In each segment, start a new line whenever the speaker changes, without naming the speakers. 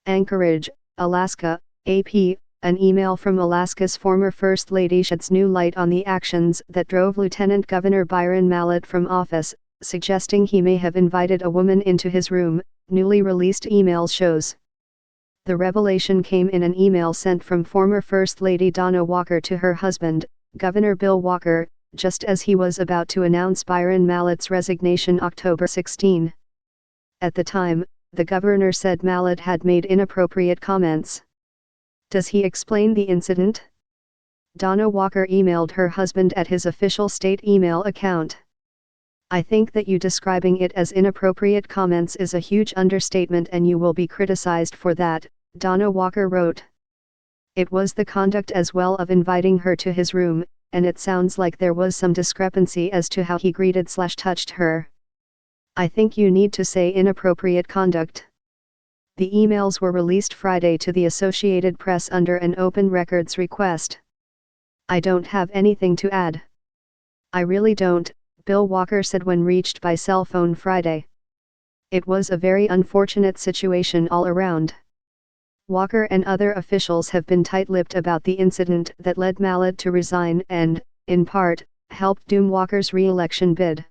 Anchorage, Alaska, AP, an email from Alaska's former First Lady sheds new light on the actions that drove Lieutenant Governor Byron Mallett from office, suggesting he may have invited a woman into his room, newly released email shows. The revelation came in an email sent from former First Lady Donna Walker to her husband, Governor Bill Walker, just as he was about to announce Byron Mallett's resignation October 16. At the time, the governor said Mallett had made inappropriate comments. Does he explain the incident? Donna Walker emailed her husband at his official state email account. I think that you describing it as inappropriate comments is a huge understatement and you will be criticized for that, Donna Walker wrote. It was the conduct as well of inviting her to his room, and it sounds like there was some discrepancy as to how he greeted/touched her. I think you need to say inappropriate conduct. The emails were released Friday to the Associated Press under an open records request. I don't have anything to add. I really don't, Bill Walker said when reached by cell phone Friday. It was a very unfortunate situation all around. Walker and other officials have been tight-lipped about the incident that led Mallett to resign and, in part, helped doom Walker's re-election bid.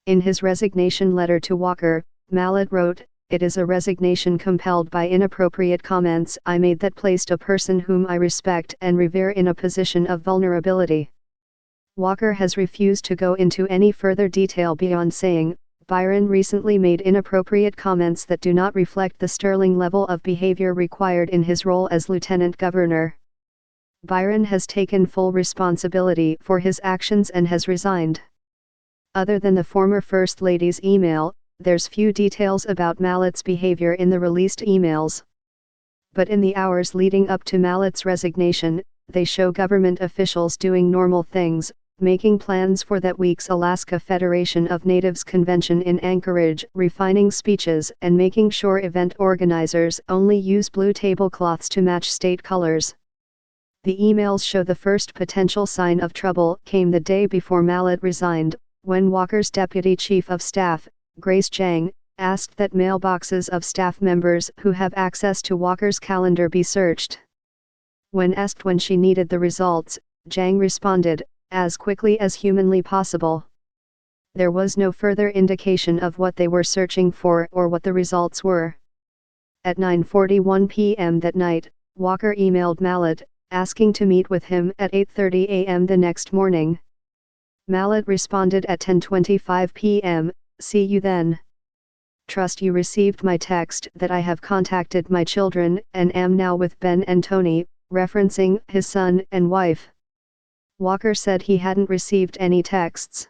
In his resignation letter to Walker, Mallett wrote, "It is a resignation compelled by inappropriate comments I made that placed a person whom I respect and revere in a position of vulnerability." Walker has refused to go into any further detail beyond saying, Byron recently made inappropriate comments that do not reflect the sterling level of behavior required in his role as lieutenant governor. Byron has taken full responsibility for his actions and has resigned. Other than the former First Lady's email, there's few details about Mallett's behavior in the released emails. But in the hours leading up to Mallett's resignation, they show government officials doing normal things, making plans for that week's Alaska Federation of Natives Convention in Anchorage, refining speeches and making sure event organizers only use blue tablecloths to match state colors. The emails show the first potential sign of trouble came the day before Mallett resigned, when Walker's deputy chief of staff, Grace Jang, asked that mailboxes of staff members who have access to Walker's calendar be searched. When asked when she needed the results, Jang responded, "As quickly as humanly possible." There was no further indication of what they were searching for or what the results were. At 9:41 p.m. that night, Walker emailed Mallett, asking to meet with him at 8:30 a.m. the next morning. Mallett responded at 10:25 p.m., "See you then. Trust you received my text that I have contacted my children and am now with Ben and Tony," referencing his son and wife. Walker said he hadn't received any texts.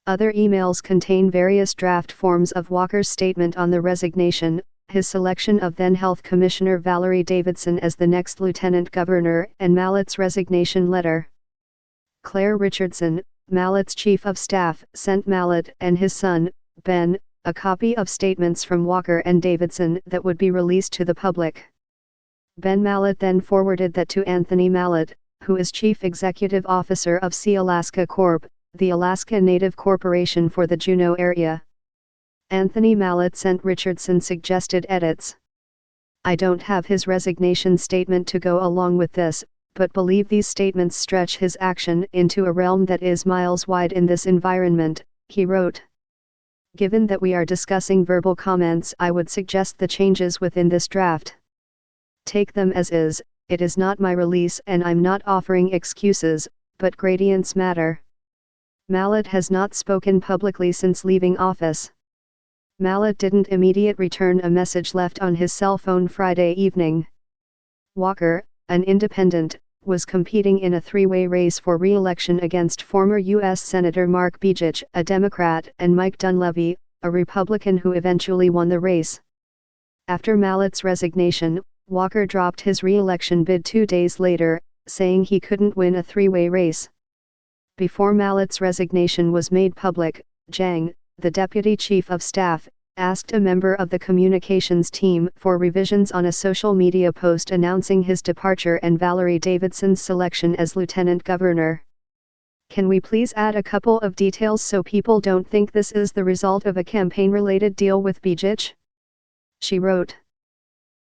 Other emails contain various draft forms of Walker's statement on the resignation, his selection of then Health Commissioner Valerie Davidson as the next lieutenant governor, and Mallett's resignation letter. Claire Richardson, Mallett's chief of staff, sent Mallett and his son, Ben, a copy of statements from Walker and Davidson that would be released to the public. Ben Mallett then forwarded that to Anthony Mallett, who is Chief Executive Officer of Sealaska Corp., the Alaska Native Corporation for the Juneau area. Anthony Mallett sent Richardson suggested edits. "I don't have his resignation statement to go along with this, but believe these statements stretch his action into a realm that is miles wide in this environment," he wrote. "Given that we are discussing verbal comments, I would suggest the changes within this draft. Take them as is. It is not my release and I'm not offering excuses, but gradients matter." Mallett has not spoken publicly since leaving office. Mallett didn't immediately return a message left on his cell phone Friday evening. Walker, an independent, was competing in a three-way race for re-election against former U.S. Senator Mark Begich, a Democrat, and Mike Dunleavy, a Republican who eventually won the race. After Mallett's resignation, Walker dropped his re-election bid 2 days later, saying he couldn't win a three-way race. Before Mallett's resignation was made public, Jang, the deputy chief of staff, asked a member of the communications team for revisions on a social media post announcing his departure and Valerie Davidson's selection as lieutenant governor. "Can we please add a couple of details so people don't think this is the result of a campaign-related deal with Begich?" she wrote.